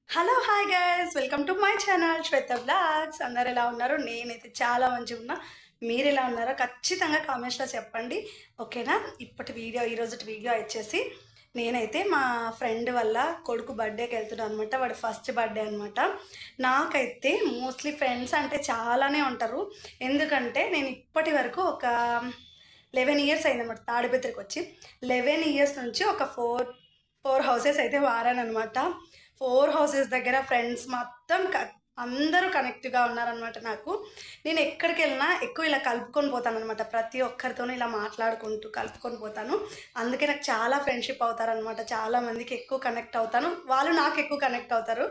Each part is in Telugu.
Hello hi guys welcome to my channel Shweta blogs. అందరు ఎలా ఉన్నారు? నేనైతే చాలా మంచిగా ఉన్నా. మీరు ఎలా ఉన్నారో ఖచ్చితంగా కామెంట్స్లో చెప్పండి, ఓకేనా? ఈరోజు వీడియో వచ్చేసి నేనైతే మా ఫ్రెండ్ వల్ల కొడుకు బర్త్డేకి వెళ్తున్నాను అనమాట. వాడు ఫస్ట్ బర్త్డే అనమాట. నాకైతే మోస్ట్లీ ఫ్రెండ్స్ అంటే చాలానే ఉంటారు. ఎందుకంటే నేను ఇప్పటి వరకు ఒక 11 ఇయర్స్ అయిందన్నమాట తాడిపత్రికి వచ్చి. 11 ఇయర్స్ నుంచి ఒక ఫోర్ హౌసెస్ అయితే వారానమాట. 4 హౌసెస్ దగ్గర ఫ్రెండ్స్ మొత్తం అందరూ కనెక్ట్గా ఉన్నారనమాట. నేను ఎక్కడికి వెళ్ళినా ఎక్కువ ఇలా కలుపుకొని పోతాను అనమాట. ప్రతి ఒక్కరితోనూ ఇలా మాట్లాడుకుంటూ కలుపుకొని పోతాను. అందుకే నాకు చాలా ఫ్రెండ్షిప్ అవుతారనమాట. చాలామందికి ఎక్కువ కనెక్ట్ అవుతాను, వాళ్ళు నాకు ఎక్కువ కనెక్ట్ అవుతారు.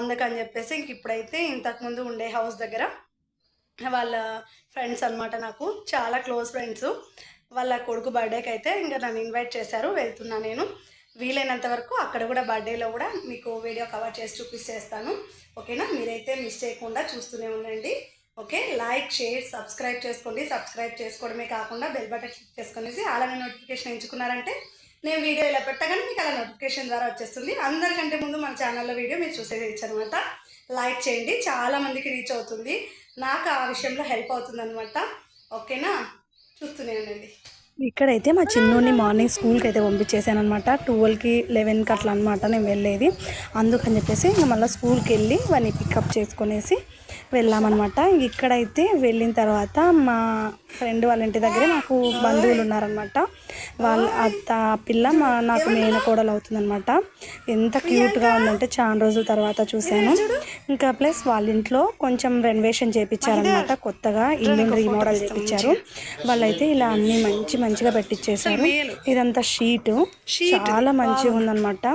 అందుకని చెప్పేసి ఇప్పుడైతే ఇంతకుముందు ఉండే హౌస్ దగ్గర వాళ్ళ ఫ్రెండ్స్ అనమాట, నాకు చాలా క్లోజ్ ఫ్రెండ్స్. వాళ్ళ కొడుకు బర్త్డేకి అయితే ఇంకా నన్ను ఇన్వైట్ చేశారు, వెళ్తున్నా నేను. వీలైనంత వరకు అక్కడ కూడా బర్త్డేలో కూడా మీకు వీడియో కవర్ చేసి చూపిస్తేస్తాను, ఓకేనా? మీరైతే మిస్ చేయకుండా చూస్తూనే ఉండండి, ఓకే? లైక్, షేర్, సబ్స్క్రైబ్ చేసుకోండి. సబ్స్క్రైబ్ చేసుకోవడమే కాకుండా బెల్ బటన్ క్లిక్ చేసుకునేసి అలానే నోటిఫికేషన్ ఎంచుకున్నారంటే నేను వీడియో ఇలా పెట్టగానే మీకు అలా నోటిఫికేషన్ ద్వారా వచ్చేస్తుంది. అందరికంటే ముందు మన ఛానల్లో వీడియో మీరు చూసేది అనమాట. లైక్ చేయండి, చాలామందికి రీచ్ అవుతుంది, నాకు ఆ విషయంలో హెల్ప్ అవుతుంది అనమాట, ఓకేనా? చూస్తూనే ఉండండి. ఇక్కడైతే మా చిన్నోని మార్నింగ్ స్కూల్కి అయితే పంపించేసాను అనమాట. 12కి 11కి అట్లా అనమాట నేను వెళ్ళేది. అందుకని చెప్పేసి ఇంకా మళ్ళీ స్కూల్కి వెళ్ళి వాడిని పికప్ చేసుకునేసి వెళ్ళామన్నమాట. ఇక్కడైతే వెళ్ళిన తర్వాత మా ఫ్రెండ్ వాళ్ళ ఇంటి దగ్గర నాకు బంధువులు ఉన్నారనమాట. పిల్ల నాకు మేనకోడలు అవుతుందనమాట. ఎంత క్యూట్గా ఉందంటే చాలా రోజుల తర్వాత చూశాను. ఇంకా ప్లస్ వాళ్ళ ఇంట్లో కొంచెం రెనోవేషన్ చేయించారనమాట. కొత్తగా ఇల్లు రీమోడల్ చేయించారు. వాళ్ళైతే ఇలా అన్ని మంచిగా పెట్టించేశారు. ఇదంతా షీట్ చాలా మంచిగా ఉందన్నమాట.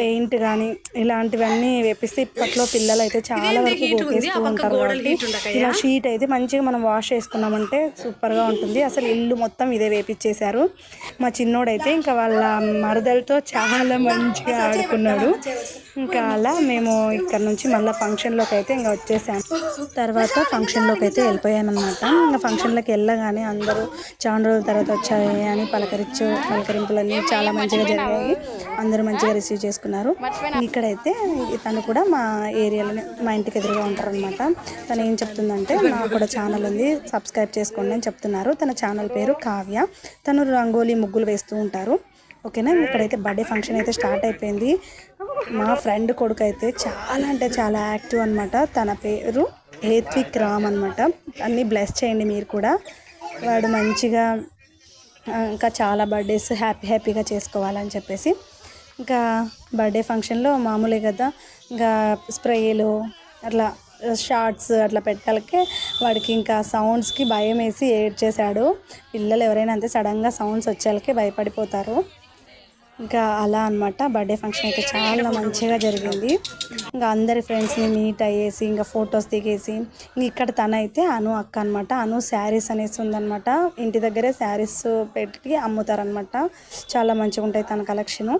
పెయింట్ కానీ ఇలాంటివన్నీ వేపిస్తే ఇప్పట్లో పిల్లలు అయితే చాలా వరకు గోకేస్తూ ఉంటారు కాబట్టి ఇలా షీట్ అయితే మంచిగా మనం వాష్ చేసుకున్నామంటే సూపర్గా ఉంటుంది. అసలు ఇల్లు మొత్తం ఇదే వేపిచ్చేశారు. మా చిన్నోడైతే ఇంకా వాళ్ళ మరదలతో చాలా మంచిగా ఆడుకున్నాడు. ఇంకా అలా మేము ఇక్కడ నుంచి మళ్ళీ ఫంక్షన్లోకి అయితే ఇంకా వచ్చేసాము. తర్వాత ఫంక్షన్లోకి అయితే వెళ్ళిపోయాను అనమాట. ఇంకా ఫంక్షన్లోకి వెళ్ళగానే అందరూ చాలా రోజుల తర్వాత వచ్చాయి అని పలకరింపులన్నీ చాలా మంచిగా జరిగాయి. అందరూ మంచిగా రిసీవ్ చేసుకున్నారు. ఇక్కడైతే తను కూడా మా ఏరియాలోనే మా ఇంటికి ఎదురుగా ఉంటారనమాట. తను ఏం చెప్తుందంటే నాకు కూడా ఛానల్ ఉంది, సబ్స్క్రైబ్ చేసుకోండి అని చెప్తున్నారు. తన ఛానల్ పేరు కావ్య. తను రంగోలీ ముగ్గులు వేస్తూ ఉంటారు, ఓకేనా? ఇక్కడైతే బర్త్డే ఫంక్షన్ అయితే స్టార్ట్ అయిపోయింది. మా ఫ్రెండ్ కొడుకు అయితే చాలా అంటే చాలా యాక్టివ్ అనమాట. తన పేరు హేత్విక్ రామ్ అనమాట. అన్నీ బ్లెస్ చేయండి మీరు కూడా. వాడు మంచిగా ఇంకా చాలా బర్త్డేస్ హ్యాపీగా చేసుకోవాలని చెప్పేసి ఇంకా బర్త్డే ఫంక్షన్లో మామూలే కదా, ఇంకా స్ప్రేలు అట్లా షార్ట్స్ అట్లా పెట్టాలకే వాడికి ఇంకా సౌండ్స్కి భయం వేసి ఏడ్చేశాడు. పిల్లలు ఎవరైనా అంతే సడన్గా సౌండ్స్ వచ్చేళ్ళకే భయపడిపోతారు. ఇంకా అలా అనమాట. బర్త్డే ఫంక్షన్ అయితే చాలా మంచిగా జరిగింది. ఇంకా అందరి ఫ్రెండ్స్ని మీట్ అయ్యేసి ఇంకా ఫొటోస్ దిగేసి ఇక్కడ తనైతే అను అక్క అనమాట. అను శారీస్ అనేసి ఉందనమాట. ఇంటి దగ్గరే శారీస్ పెట్టి అమ్ముతారనమాట. చాలా మంచిగా ఉంటాయి తన కలెక్షను.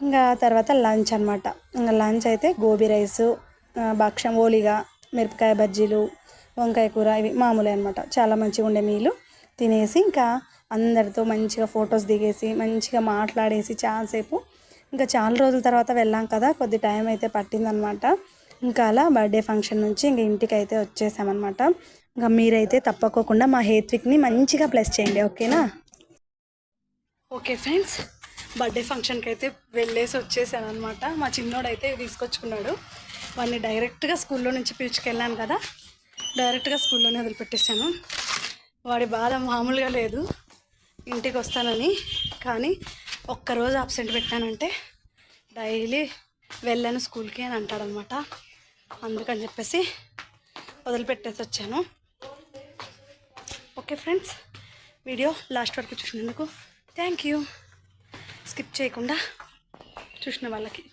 ఇంకా తర్వాత లంచ్ అనమాట. ఇంకా లంచ్ అయితే గోబీ రైసు, భక్షం, ఓలిగా, మిరపకాయ బజ్జీలు, వంకాయ కూర, ఇవి మామూలే అనమాట. చాలా మంచిగా ఉండే మీలు తినేసి ఇంకా అందరితో మంచిగా ఫొటోస్ దిగేసి మంచిగా మాట్లాడేసి చాలాసేపు ఇంకా చాలా రోజుల తర్వాత వెళ్ళాం కదా, కొద్ది టైం అయితే పట్టిందనమాట. ఇంకా అలా బర్త్డే ఫంక్షన్ నుంచి ఇంక ఇంటికి అయితే వచ్చేసామన్నమాట. ఇంకా మీరైతే తప్పకోకుండా మా హేత్విక్ని మంచిగా బ్లెస్ చేయండి, ఓకేనా? ఓకే ఫ్రెండ్స్, బర్త్డే ఫంక్షన్కి అయితే వెళ్ళేసి వచ్చేసాను అనమాట. మా చిన్నోడైతే తీసుకొచ్చుకున్నాడు. వాడిని డైరెక్ట్గా స్కూల్లో నుంచి పిలుచుకెళ్ళాను కదా, డైరెక్ట్గా స్కూల్లోనే వదిలిపెట్టేశాను. వాడి బాధ మామూలుగా లేదు, ఇంటికి వస్తానని. కానీ ఒక్కరోజు అబ్సెంట్ పెట్టానంటే డైలీ వెళ్ళాను స్కూల్కి అని అంటాడనమాట. అందుకని చెప్పేసి వదిలిపెట్టేసి వచ్చాను. ఓకే ఫ్రెండ్స్, వీడియో లాస్ట్ వరకు చూసినందుకు థ్యాంక్ యూ. స్కిప్ చేయకుండా చూసిన వాళ్ళకి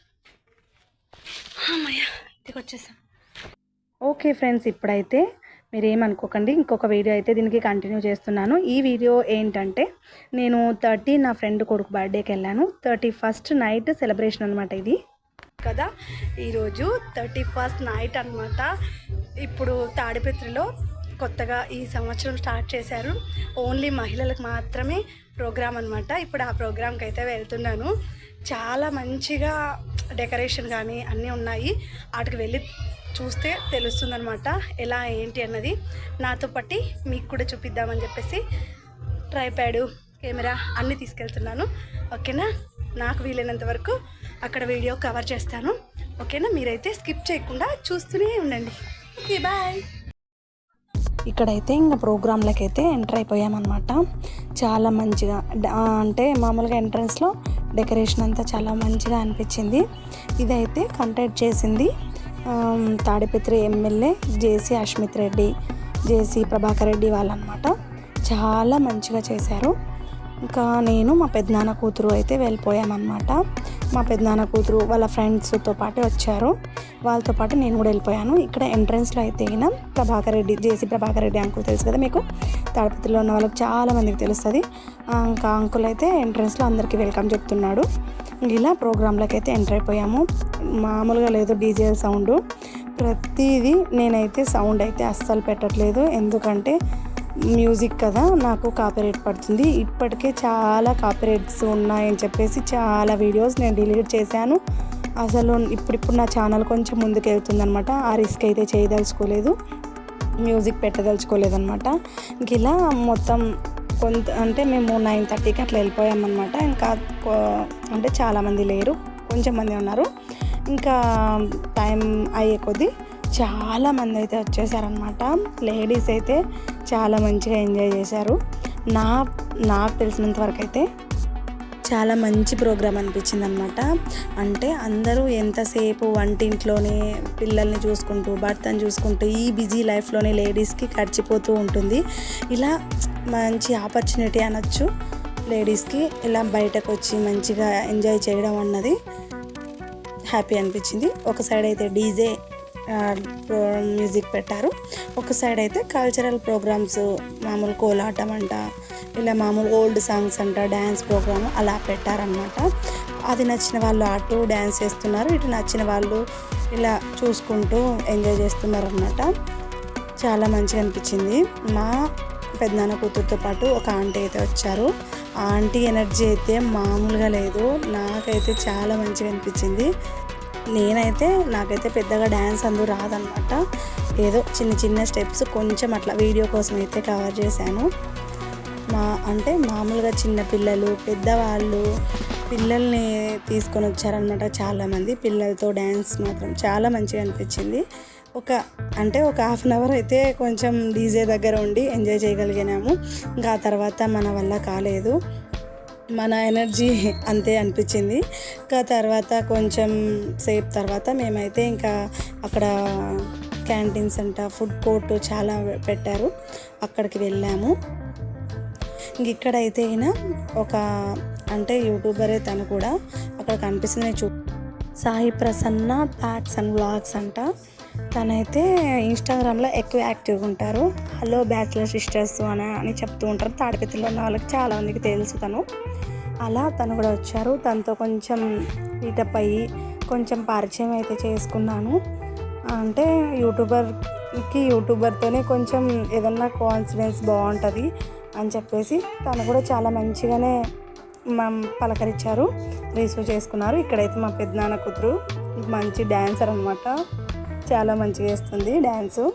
అమ్మయ్య ఇంటికి వచ్చేసాం. ఓకే ఫ్రెండ్స్, ఇప్పుడైతే మీరేమనుకోకండి, ఇంకొక వీడియో అయితే దీనికి కంటిన్యూ చేస్తున్నాను. ఈ వీడియో ఏంటంటే నేను 30 నా ఫ్రెండ్ కొడుకు బర్త్డేకి వెళ్ళాను. 31st నైట్ సెలబ్రేషన్ అనమాట ఇది కదా. ఈరోజు 31st నైట్ అనమాట. ఇప్పుడు తాడిపత్రిలో కొత్తగా ఈ సంవత్సరం స్టార్ట్ చేశారు. ఓన్లీ మహిళలకు మాత్రమే ప్రోగ్రామ్ అనమాట. ఇప్పుడు ఆ ప్రోగ్రామ్కి అయితే వెళ్తున్నాను. చాలా మంచిగా డెకరేషన్ కానీ అన్నీ ఉన్నాయి. వాటికి వెళ్ళి చూస్తే తెలుస్తుందనమాట ఎలా ఏంటి అన్నది. నాతో పాటు మీకు కూడా చూపిద్దామని చెప్పేసి ట్రైప్యాడు, కెమెరా అన్నీ తీసుకెళ్తున్నాను. ఓకేనా, నాకు వీలైనంత వరకు అక్కడ వీడియో కవర్ చేస్తాను. ఓకేనా, మీరైతే స్కిప్ చేయకుండా చూస్తూనే ఉండండి. Okay, bye. ఇక్కడైతే ఇంకా ప్రోగ్రాంలకి అయితే ఎంటర్ అయిపోయామన్నమాట. చాలా మంచిగా అంటే మామూలుగా ఎంట్రన్స్లో డెకరేషన్ అంతా చాలా మంచిగా అనిపించింది. ఇదైతే కండక్ట్ చేసింది తాడిపత్రి ఎమ్మెల్యే జేసీ అశ్మిత్ రెడ్డి, జేసీ ప్రభాకర్ రెడ్డి వాళ్ళనమాట. చాలా మంచిగా చేశారు. ఇంకా నేను మా పెద్దనాన్న కూతురు అయితే వెళ్ళిపోయామన్నమాట. మా పెద్దనాన్న కూతురు వాళ్ళ ఫ్రెండ్స్తో పాటు వచ్చారు. వాళ్ళతో పాటు నేను కూడా వెళ్ళిపోయాను. ఇక్కడ ఎంట్రన్స్లో అయితే ప్రభాకర్ రెడ్డి, జేసీ ప్రభాకర్ రెడ్డి అంకుల్ తెలుసు కదా మీకు, తాడిపత్రిలో ఉన్న వాళ్ళకి చాలామందికి తెలుస్తుంది. ఇంకా అంకుల్ అయితే ఎంట్రన్స్లో అందరికీ వెల్కమ్ చెప్తున్నాడు. ఇలా ప్రోగ్రాంలోకి అయితే ఎంటర్ అయిపోయాము. మామూలుగా లేదు డీజే సౌండ్ ప్రతిదీ. నేనైతే సౌండ్ అయితే అస్సలు పెట్టట్లేదు, ఎందుకంటే మ్యూజిక్ కదా, నాకు కాపీరైట్ పడుతుంది. ఇప్పటికే చాలా కాపీరైట్స్ ఉన్నాయని చెప్పేసి చాలా వీడియోస్ నేను డిలీట్ చేశాను. అసలు ఇప్పుడు నా ఛానల్ కొంచెం ముందుకు వెళ్తుందనమాట. ఆ రిస్క్ అయితే చేయదలుచుకోలేదు, మ్యూజిక్ పెట్టదలుచుకోలేదన్నమాట. ఇంక ఇలా మొత్తం అంటే మేము 9:30కి అట్లా వెళ్ళిపోయామన్నమాట. ఇంకా అంటే చాలామంది లేరు, కొంచెం మంది ఉన్నారు. ఇంకా టైం అయ్యే కొద్దీ చాలామంది అయితే వచ్చేసారనమాట. లేడీస్ అయితే చాలా మంచిగా ఎంజాయ్ చేశారు. నాకు తెలిసినంత వరకు అయితే చాలా మంచి ప్రోగ్రాం అనిపించింది అనమాట. అంటే అందరూ ఎంతసేపు వంటింట్లోనే పిల్లల్ని చూసుకుంటూ, భర్తను చూసుకుంటూ, ఈ బిజీ లైఫ్లోనే లేడీస్కి గడిచిపోతూ ఉంటుంది. ఇలా మంచి ఆపర్చునిటీ అనొచ్చు లేడీస్కి. ఇలా బయటకు వచ్చి మంచిగా ఎంజాయ్ చేయడం అన్నది హ్యాపీ అనిపించింది. ఒక సైడ్ అయితే డీజే మ్యూజిక్ పెట్టారు, ఒక సైడ్ అయితే కల్చరల్ ప్రోగ్రామ్స్, మామూలు కోలాటం అంట, ఇలా మామూలు ఓల్డ్ సాంగ్స్ అంట, డ్యాన్స్ ప్రోగ్రామ్ అలా పెట్టారనమాట. అది నచ్చిన వాళ్ళు అటు డ్యాన్స్ చేస్తున్నారు, ఇటు నచ్చిన వాళ్ళు ఇలా చూసుకుంటూ ఎంజాయ్ చేస్తున్నారు అనమాట. చాలా మంచిగా అనిపించింది. మా పెద్దనాన్న కూతురుతో పాటు ఒక ఆంటీ అయితే వచ్చారు. ఆ ఆంటీ ఎనర్జీ అయితే మామూలుగా లేదు, నాకైతే చాలా మంచిగా అనిపించింది. నాకైతే పెద్దగా డ్యాన్స్ అందు రాదనమాట. ఏదో చిన్న చిన్న స్టెప్స్ కొంచెం అట్లా వీడియో కోసం అయితే కవర్ చేశాను. అంటే మామూలుగా చిన్న పిల్లలు, పెద్దవాళ్ళు, పిల్లల్ని తీసుకొని వచ్చారనమాట. చాలామంది పిల్లలతో డ్యాన్స్ మాత్రం చాలా మంచిగా అనిపించింది. ఒక హాఫ్ అన్ అవర్ అయితే కొంచెం డీజే దగ్గర ఉండి ఎంజాయ్ చేయగలిగినాము. ఇంకా ఆ తర్వాత మన వల్ల కాలేదు, మన ఎనర్జీ అంతే అనిపించింది. ఇంకా తర్వాత కొంచెం సేపు తర్వాత మేమైతే ఇంకా అక్కడ క్యాంటీన్స్ అంట, ఫుడ్ కోర్టు చాలా పెట్టారు, అక్కడికి వెళ్ళాము. ఇక్కడైతే ఒక యూట్యూబరే తను కూడా అక్కడ కనిపిస్తుంది, Sai Prasanna packs and vlogs అంట. తనైతే ఇన్స్టాగ్రామ్లో ఎక్కువ యాక్టివ్గా ఉంటారు. హలో బ్యాచులర్ సిస్టర్స్ అని చెప్తూ ఉంటారు. తాడిపత్రిలో ఉన్న వాళ్ళకి చాలామందికి తెలుసు తను. అలా తను కూడా వచ్చారు. తనతో కొంచెం మీటప్ అయ్యి కొంచెం పరిచయం అయితే చేసుకున్నాను. అంటే యూట్యూబర్తోనే కొంచెం ఏదన్నా కాన్ఫిడెన్స్ బాగుంటుంది అని చెప్పేసి తను కూడా చాలా మంచిగానే పలకరించారు, రిసీవ్ చేసుకున్నారు. ఇక్కడైతే మా పెద్దనాన్న కూతురు మంచి డ్యాన్సర్ అనమాట, చాలా మంచిగా వేస్తుంది డ్యాన్సు.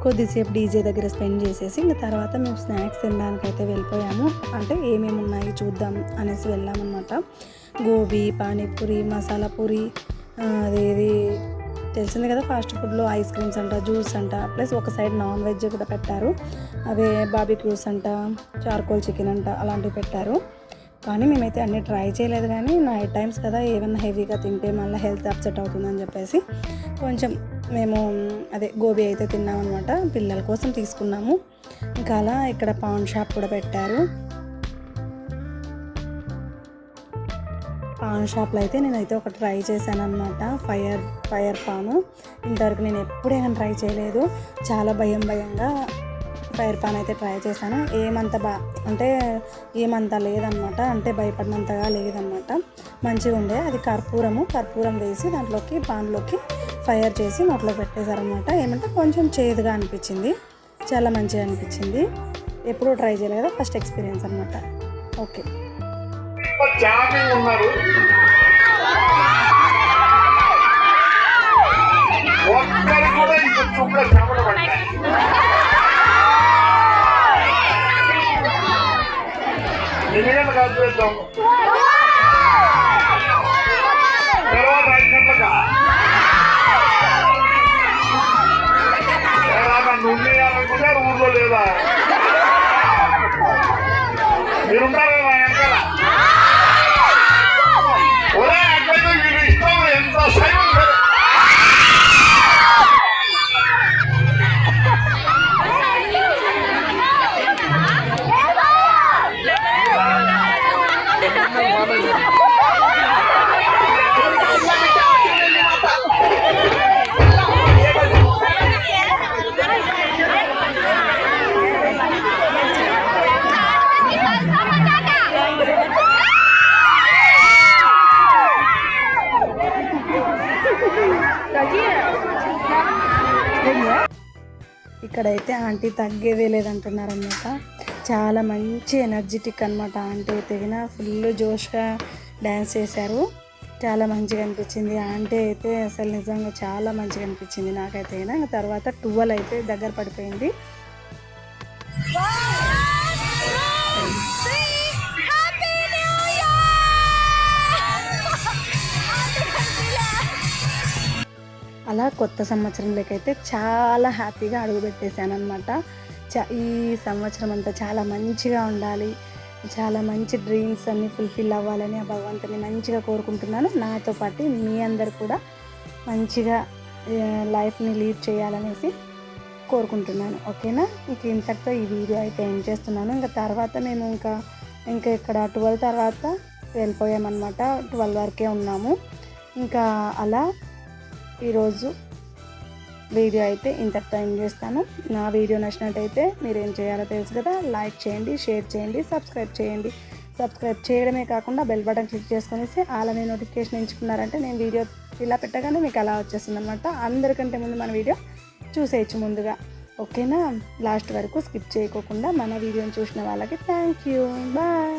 కొద్దిసేపు డీజే దగ్గర స్పెండ్ చేసేసి ఇంకా తర్వాత మేము స్నాక్స్ తినడానికి అయితే వెళ్ళిపోయాము. అంటే ఏమేమి ఉన్నాయి చూద్దాం అనేసి వెళ్ళామన్నమాట. గోబీ, పానీపూరి, మసాలా పూరి, అదేది తెలిసింది కదా, ఫాస్ట్ ఫుడ్లో ఐస్ క్రీమ్స్ అంట, జ్యూస్ అంట, ప్లస్ ఒక సైడ్ నాన్ వెజ్ కూడా పెట్టారు. అవే బార్బిక్యూస్ అంట, చార్కోల్ చికెన్ అంట, అలాంటివి పెట్టారు. కానీ మేమైతే అన్నీ ట్రై చేయలేదు, కానీ నైట్ టైమ్స్ కదా ఏమన్నా హెవీగా తింటే మళ్ళీ హెల్త్ అప్సెట్ అవుతుందని చెప్పేసి కొంచెం మేము అదే గోబీ అయితే తిన్నామన్నమాట. పిల్లల కోసం తీసుకున్నాము. ఇంకా అలా ఇక్కడ పాన్ షాప్ కూడా పెట్టారు. పాన్ షాప్లో అయితే నేనైతే ఒక ట్రై చేశాను అనమాట, ఫైర్ పాను. ఇంతవరకు నేను ఎప్పుడే కానీ ట్రై చేయలేదు. చాలా భయంగా ఫైర్ పాన్ అయితే ట్రై చేశాను. అంటే ఏమంత లేదనమాట, అంటే భయపడినంతగా లేదనమాట. మంచిగా ఉండే. అది కర్పూరం వేసి దాంట్లోకి పాన్లోకి ఫైర్ చేసి నోట్లో పెట్టేశారనమాట. ఏమంటే కొంచెం చేదుగా అనిపించింది, చాలా మంచిగా అనిపించింది. ఎప్పుడూ ట్రై చేయలేదు కదా, ఫస్ట్ ఎక్స్పీరియన్స్ అనమాట. ఓకే ఉన్నారు ఒక్కరు కూడా ఇంకో చుక్క చెమట పడ్డాయి. ఎన్నిగంటలు కాదు చేద్దాం, తర్వాత 5 గంటలుగా నుండి అనుకుంటారు ఊర్లో లేదా మీరుంటారు కదా వెనకాల. ఒరే అట్లయితే వీళ్ళు ఇష్టం ఎంత సైన్ ఇక్కడైతే ఆంటీ తగ్గేదే లేదంటున్నారనమాట. చాలా మంచి ఎనర్జెటిక్ అనమాట. ఆంటీ అయితే ఫుల్ జోష్గా డ్యాన్స్ చేశారు. చాలా మంచిగా అనిపించింది. ఆంటీ అయితే అసలు నిజంగా చాలా మంచిగా అనిపించింది నాకైతే. తర్వాత 12 అయితే దగ్గర పడిపోయింది. అలా కొత్త సంవత్సరంలోకైతే చాలా హ్యాపీగా అడుగుపెట్టేశాను అనమాట. ఈ సంవత్సరం అంతా చాలా మంచిగా ఉండాలి, చాలా మంచి డ్రీమ్స్ అన్నీ ఫుల్ఫిల్ అవ్వాలని ఆ భగవంతుని మంచిగా కోరుకుంటున్నాను. నాతో పాటు మీ అందరు కూడా మంచిగా లైఫ్ని లీడ్ చేయాలనేసి కోరుకుంటున్నాను. ఓకేనా? ఇంక ఇంతటితో ఈ వీడియో అయితే ఎండ్ చేస్తున్నాను. ఇంకా తర్వాత మేము ఇంకా ఇక్కడ 12 తర్వాత వెళ్ళిపోయామన్నమాట. 12 వరకే ఉన్నాము. ఇంకా అలా ఈరోజు వీడియో అయితే ఇంతటితో ఎండ్ చేస్తాను. నా వీడియో నచ్చినట్టయితే మీరు ఏం చేయాలో తెలుసు కదా, లైక్ చేయండి, షేర్ చేయండి, సబ్స్క్రైబ్ చేయండి. సబ్స్క్రైబ్ చేయడమే కాకుండా బెల్ బటన్ క్లిక్ చేసుకునేసి అలానే నోటిఫికేషన్ ఎంచుకున్నారంటే నేను వీడియో ఇలా పెట్టగానే మీకు అలా వచ్చేస్తుంది అనమాట. అందరికంటే ముందు మన వీడియో చూసేయచ్చు ముందుగా. ఓకేనా? లాస్ట్ వరకు స్కిప్ చేయకోకుండా మన వీడియోని చూసిన వాళ్ళకి థ్యాంక్ యూ. బాయ్.